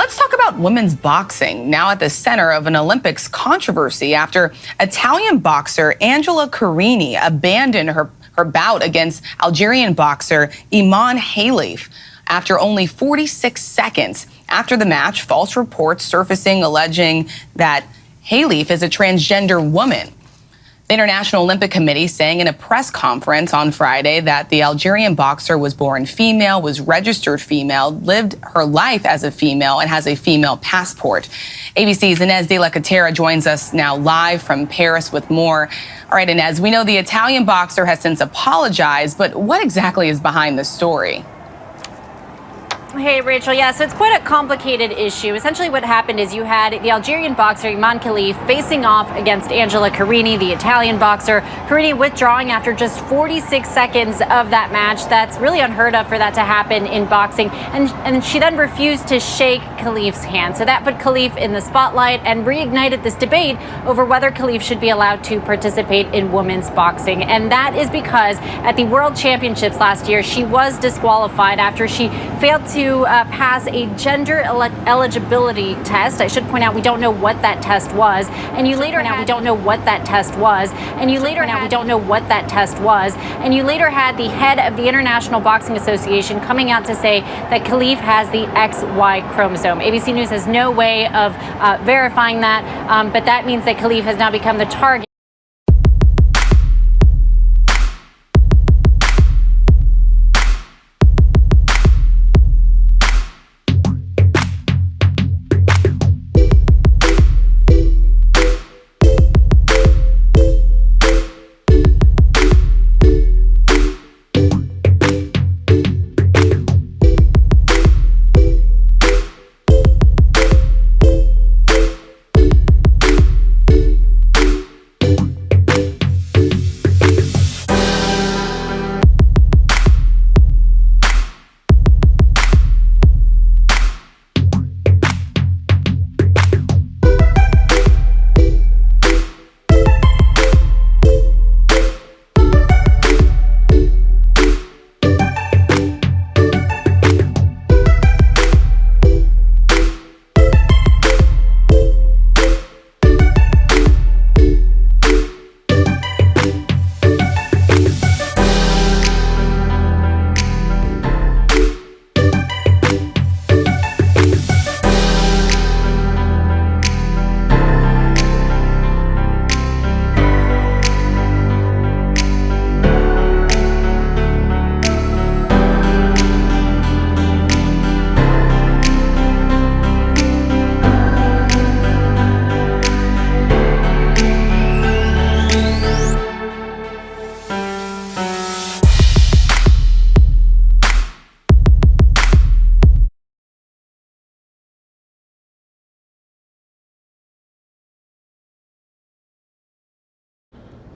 Let's talk about women's boxing, now at the center of an Olympics controversy after Italian boxer Angela Carini abandoned her bout against Algerian boxer Iman Khalif after only 46 seconds. After the match, false reports surfacing alleging that Khalif is a transgender woman. The International Olympic Committee saying in a press conference on Friday that the Algerian boxer was born female, was registered female, lived her life as a female, and has a female passport. ABC's Inez de la Catera joins us now live from Paris with more. All right, Inez, we know the Italian boxer has since apologized, but what exactly is behind the story? Hey, Rachel. Yeah, so it's quite a complicated issue. Essentially what happened is you had the Algerian boxer Iman Khalif facing off against Angela Carini, the Italian boxer. Carini withdrawing after just 46 seconds of that match. That's really unheard of for that to happen in boxing. And she then refused to shake Khalif's hand. So that put Khalif in the spotlight and reignited this debate over whether Khalif should be allowed to participate in women's boxing. And that is because at the World Championships last year, she was disqualified after she failed to pass a gender eligibility test. I should point out we don't know what that test was. And you later had the head of the International Boxing Association coming out to say that Khalif has the XY chromosome. ABC News has no way of verifying that, but that means that Khalif has now become the target.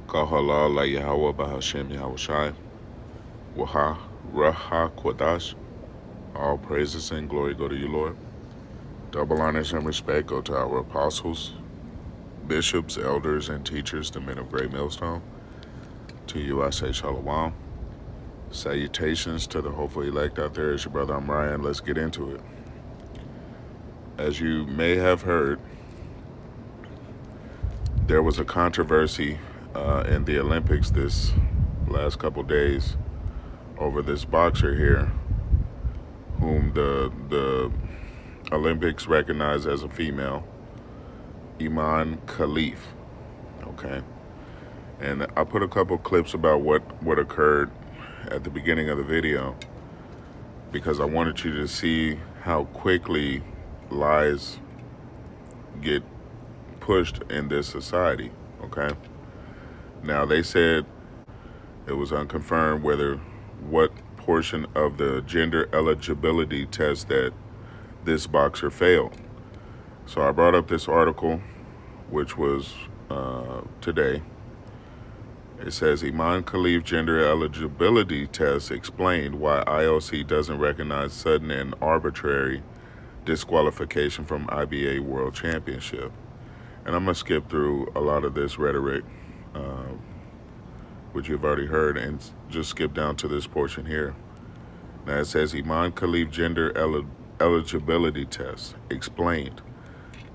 Kahala la Yahweh Bahashem Yahushai Waha Raha Kwadash. All praises and glory go to you, Lord. Double honors and respect go to our apostles, bishops, elders, and teachers, the men of Great Millstone. To you I say Shalom. Salutations to the hopeful elect out there. It's your brother, I'm Ryan. Let's get into it. As you may have heard, there was a controversy in the Olympics this last couple days over this boxer here whom the Olympics recognize as a female, Iman Khalif. Okay, and I put a couple clips about what occurred at the beginning of the video because I wanted you to see how quickly lies get pushed in this society. Okay, now they said it was unconfirmed what portion of the gender eligibility test that this boxer failed. So I brought up this article, which was today. It says Iman Khalif gender eligibility test explained why IOC doesn't recognize sudden and arbitrary disqualification from IBA World Championship. And I'm going to skip through a lot of this rhetoric, which you've already heard, and just skip down to this portion here. Now it says Iman Khalif gender eligibility test, explained.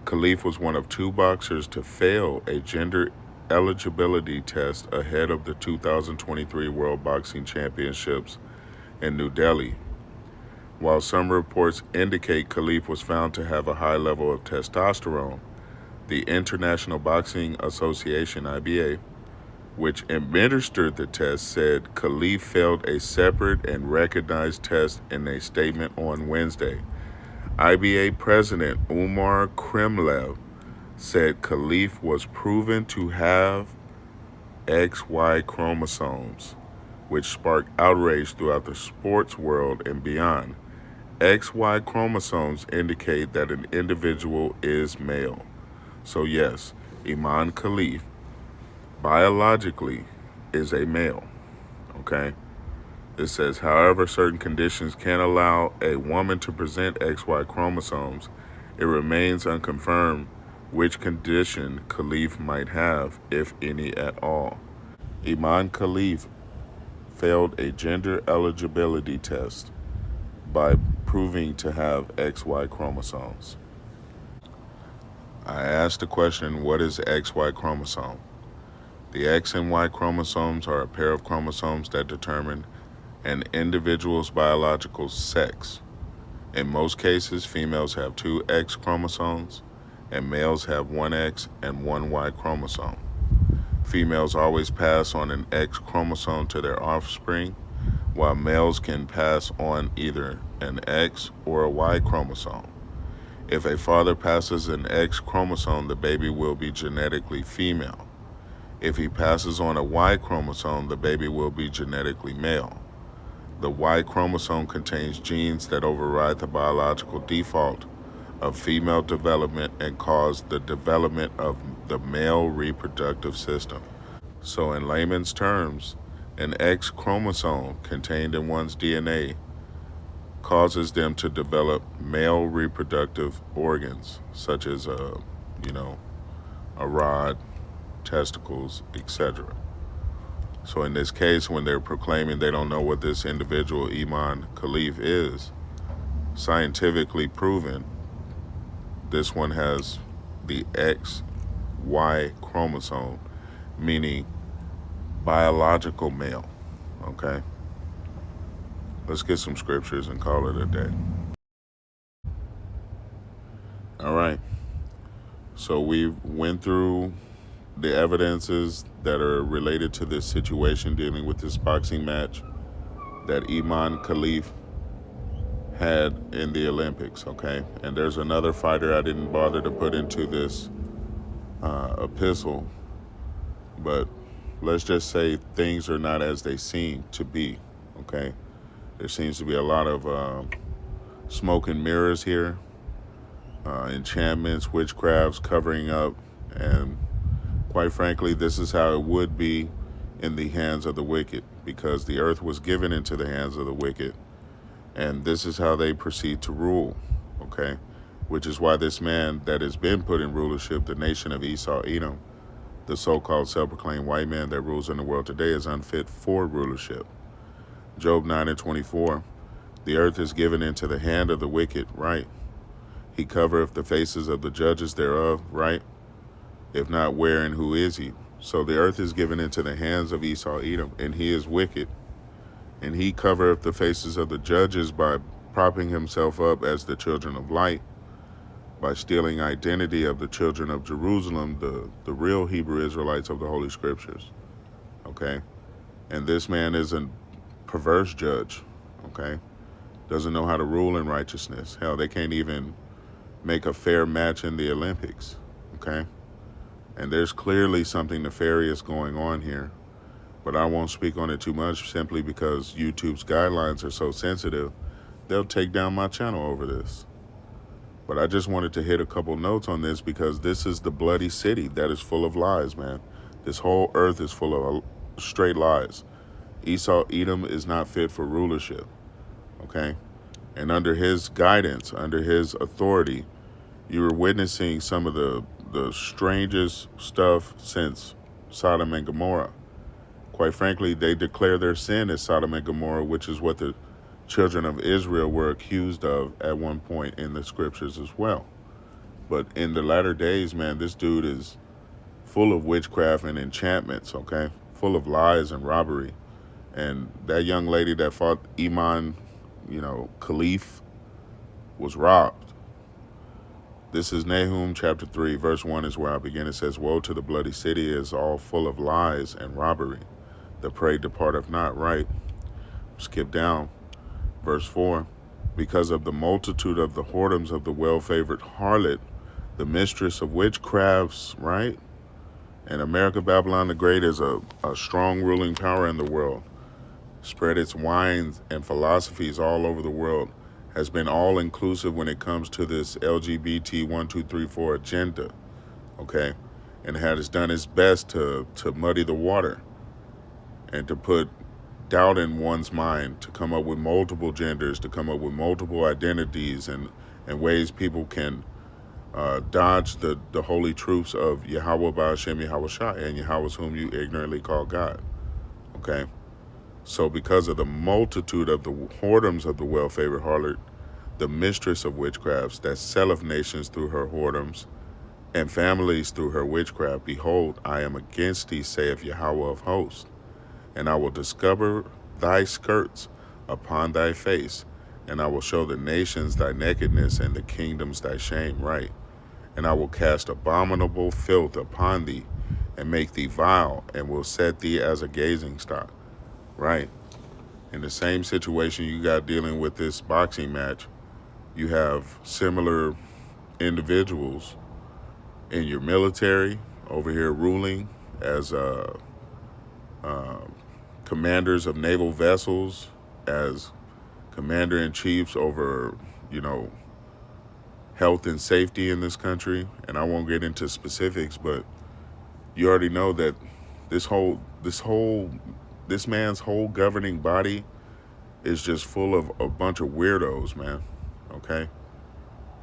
Khalif was one of 2 boxers to fail a gender eligibility test ahead of the 2023 World Boxing Championships in New Delhi. While some reports indicate Khalif was found to have a high level of testosterone, the International Boxing Association, IBA, which administered the test, said Khalif failed a separate and recognized test in a statement on Wednesday. IBA President Umar Kremlev said Khalif was proven to have XY chromosomes, which sparked outrage throughout the sports world and beyond. XY chromosomes indicate that an individual is male. So yes, Iman Khalif biologically is a male, okay? It says, however, certain conditions can allow a woman to present XY chromosomes. It remains unconfirmed which condition Khalif might have, if any at all. Iman Khalif failed a gender eligibility test by proving to have XY chromosomes. I asked the question, what is XY chromosome? The X and Y chromosomes are a pair of chromosomes that determine an individual's biological sex. In most cases, females have 2 X chromosomes and males have 1 X and 1 Y chromosome. Females always pass on an X chromosome to their offspring, while males can pass on either an X or a Y chromosome. If a father passes an X chromosome, the baby will be genetically female. If he passes on a Y chromosome, the baby will be genetically male. The Y chromosome contains genes that override the biological default of female development and cause the development of the male reproductive system. So in layman's terms, an X chromosome contained in one's DNA causes them to develop male reproductive organs, such as a rod, testicles, etc. So in this case, when they're proclaiming they don't know what this individual Iman Khalif is, scientifically proven, this one has the XY chromosome, meaning biological male, okay? Let's get some scriptures and call it a day. All right. So we went through the evidences that are related to this situation dealing with this boxing match that Iman Khalif had in the Olympics, okay? And there's another fighter I didn't bother to put into this epistle, but let's just say things are not as they seem to be, okay? There seems to be a lot of smoke and mirrors here, enchantments, witchcrafts, covering up, and quite frankly, this is how it would be in the hands of the wicked, because the earth was given into the hands of the wicked, and this is how they proceed to rule, okay? Which is why this man that has been put in rulership, the nation of Esau, Edom, the so-called self-proclaimed white man that rules in the world today, is unfit for rulership. Job 9:24, the earth is given into the hand of the wicked, right? He covereth the faces of the judges thereof, right? If not, where and who is he? So the earth is given into the hands of Esau, Edom, and he is wicked. And he covereth the faces of the judges by propping himself up as the children of light, by stealing identity of the children of Jerusalem, the real Hebrew Israelites of the Holy Scriptures, okay? And this man is a perverse judge, okay? Doesn't know how to rule in righteousness. Hell, they can't even make a fair match in the Olympics, okay? And there's clearly something nefarious going on here, but I won't speak on it too much simply because YouTube's guidelines are so sensitive, they'll take down my channel over this. But I just wanted to hit a couple notes on this because this is the bloody city that is full of lies, man. This whole earth is full of straight lies. Esau, Edom is not fit for rulership, okay? And under his guidance, under his authority, you were witnessing some of the strangest stuff since Sodom and Gomorrah. Quite frankly, they declare their sin as Sodom and Gomorrah, which is what the children of Israel were accused of at one point in the scriptures as well. But in the latter days, man, this dude is full of witchcraft and enchantments, okay? Full of lies and robbery. And that young lady that fought Iman, Khalif, was robbed. This is Nahum chapter 3, verse 1 is where I begin. It says, woe to the bloody city, is all full of lies and robbery. The prey departeth not. Right. Skip down. Verse 4, because of the multitude of the whoredoms of the well-favored harlot, the mistress of witchcrafts, right? And America, Babylon the Great is a strong ruling power in the world. Spread its wines and philosophies all over the world. Has been all-inclusive when it comes to this LGBT 1, 2, 3, 4 agenda, okay? And has done its best to muddy the water and to put doubt in one's mind, to come up with multiple genders, to come up with multiple identities and ways people can dodge the holy truths of Yahweh Ba'ashem Yahweh Shai and Yahweh's whom you ignorantly call God, okay? So because of the multitude of the whoredoms of the well-favored harlot, the mistress of witchcrafts that selleth nations through her whoredoms and families through her witchcraft, behold, I am against thee, saith Yahweh of hosts, and I will discover thy skirts upon thy face, and I will show the nations thy nakedness and the kingdoms thy shame, right? And I will cast abominable filth upon thee and make thee vile, and will set thee as a gazing stock. Right. In the same situation you got dealing with this boxing match, you have similar individuals in your military over here ruling as commanders of naval vessels, as commander-in-chiefs over, health and safety in this country. And I won't get into specifics, but you already know that this man's whole governing body is just full of a bunch of weirdos, man, okay?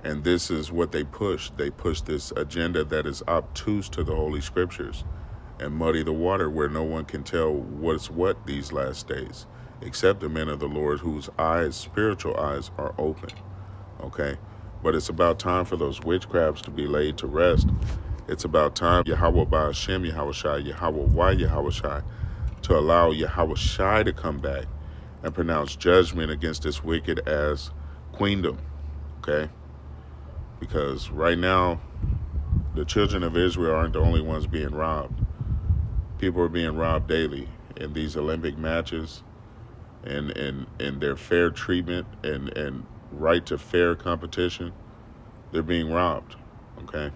And this is what they push. They push this agenda that is obtuse to the Holy Scriptures and muddy the water where no one can tell what's what these last days, except the men of the Lord whose eyes, spiritual eyes, are open, okay? But it's about time for those witchcrafts to be laid to rest. It's about time Yahweh Ba'ashem Yahweh Shai, Yahweh Why Yahweh Shai, to allow Yahweh Shai to come back and pronounce judgment against this wicked ass queendom, okay? Because right now, the children of Israel aren't the only ones being robbed. People are being robbed daily in these Olympic matches and their fair treatment and right to fair competition. They're being robbed, okay?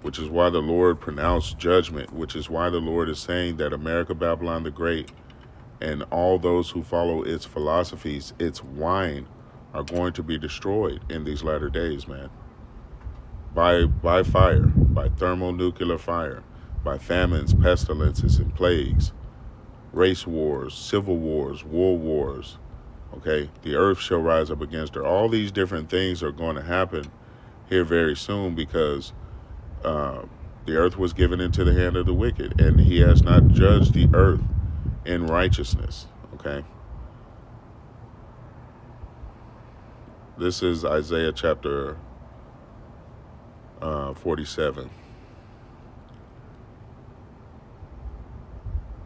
Which is why the Lord pronounced judgment, which is why the Lord is saying that America, Babylon the Great, and all those who follow its philosophies, its wine, are going to be destroyed in these latter days, man. By fire, by thermonuclear fire, by famines, pestilences, and plagues, race wars, civil wars, world wars, okay? The earth shall rise up against her. All these different things are going to happen here very soon because the earth was given into the hand of the wicked, and he has not judged the earth in righteousness, okay? This is Isaiah chapter 47.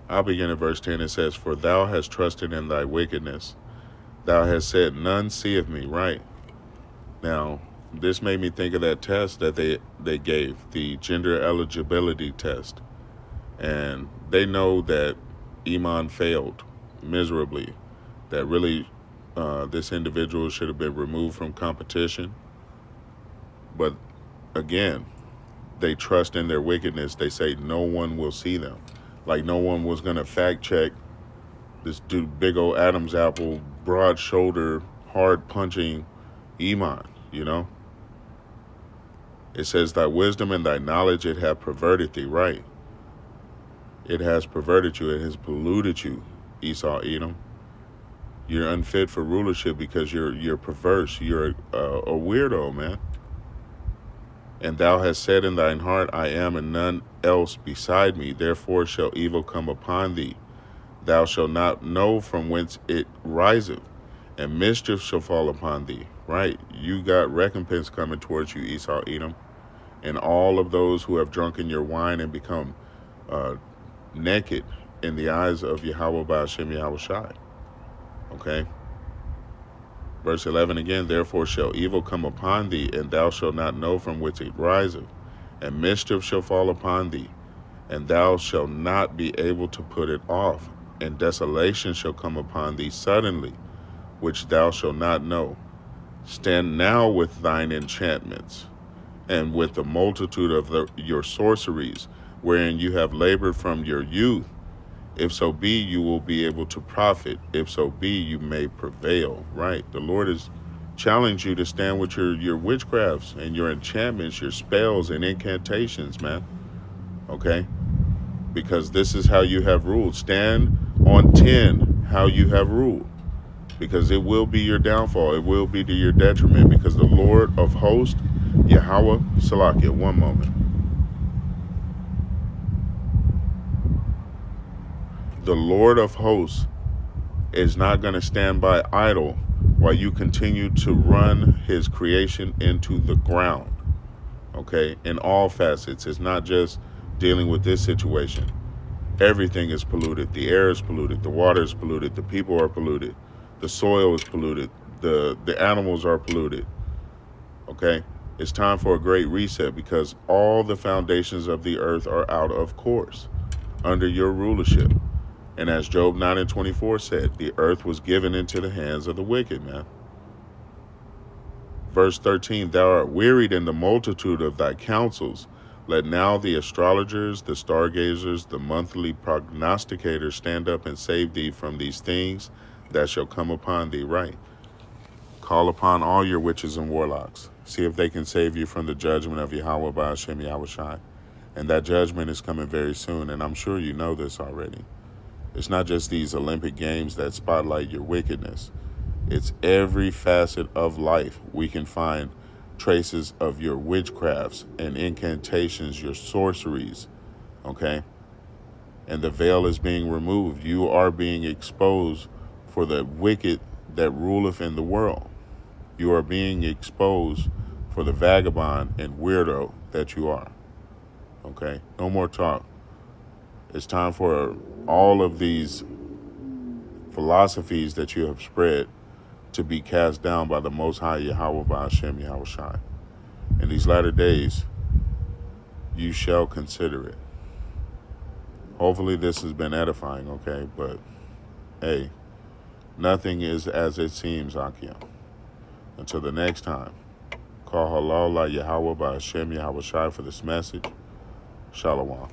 I'll begin at verse 10. It says, for thou hast trusted in thy wickedness. Thou hast said, none seeth me, right? Now, this made me think of that test that they gave, the gender eligibility test. And they know that Iman failed miserably, that really this individual should have been removed from competition. But again, they trust in their wickedness. They say no one will see them. Like no one was going to fact check this dude, big old Adam's apple, broad shoulder, hard punching Iman, It says, thy wisdom and thy knowledge, it hath perverted thee, right? It has perverted you. It has polluted you, Esau, Edom. You're unfit for rulership because you're perverse. You're a weirdo, man. And thou hast said in thine heart, I am and none else beside me. Therefore shall evil come upon thee. thou shalt not know from whence it riseth, and mischief shall fall upon thee. Right? You got recompense coming towards you, Esau, Edom, and all of those who have drunken your wine and become naked in the eyes of Yahweh Ba'ashem Yahweh Shai. Okay? Verse 11 again, therefore shall evil come upon thee, and thou shalt not know from whence it riseth, and mischief shall fall upon thee, and thou shalt not be able to put it off, and desolation shall come upon thee suddenly, which thou shalt not know. Stand now with thine enchantments, and with the multitude of your sorceries, wherein you have labored from your youth. If so be, you will be able to profit. If so be, you may prevail. Right? The Lord has challenged you to stand with your witchcrafts and your enchantments, your spells and incantations, man. Okay? Because this is how you have ruled. Stand on 10 how you have ruled. Because it will be your downfall. It will be to your detriment. Because the Lord of hosts, Yahweh, Salakia, one moment. The Lord of hosts is not going to stand by idle while you continue to run his creation into the ground. Okay? In all facets. It's not just dealing with this situation. Everything is polluted. The air is polluted. The water is polluted. The people are polluted. The soil is polluted. The animals are polluted. Okay? It's time for a great reset because all the foundations of the earth are out of course under your rulership. And as Job 9:24 said, the earth was given into the hands of the wicked, man. Verse 13, thou art wearied in the multitude of thy counsels. Let now the astrologers, the stargazers, the monthly prognosticators stand up and save thee from these things that shall come upon thee. Right? Call upon all your witches and warlocks. See if they can save you from the judgment of Yahweh Ba'ashem Yahweh Shai. And that judgment is coming very soon. And I'm sure you know this already. It's not just these Olympic Games that spotlight your wickedness. It's every facet of life we can find traces of your witchcrafts and incantations, your sorceries, okay? And the veil is being removed. You are being exposed for the wicked that ruleth in the world. You are being exposed for the vagabond and weirdo that you are, okay? No more talk. It's time for all of these philosophies that you have spread to be cast down by the Most High Yahweh Ba'ashem Yahweh Shai. In these latter days, you shall consider it. Hopefully this has been edifying, okay? But, hey, nothing is as it seems, Akia. Until the next time, call halal la Yahweh Ba'ashem Yahweh Shai for this message. Shalom.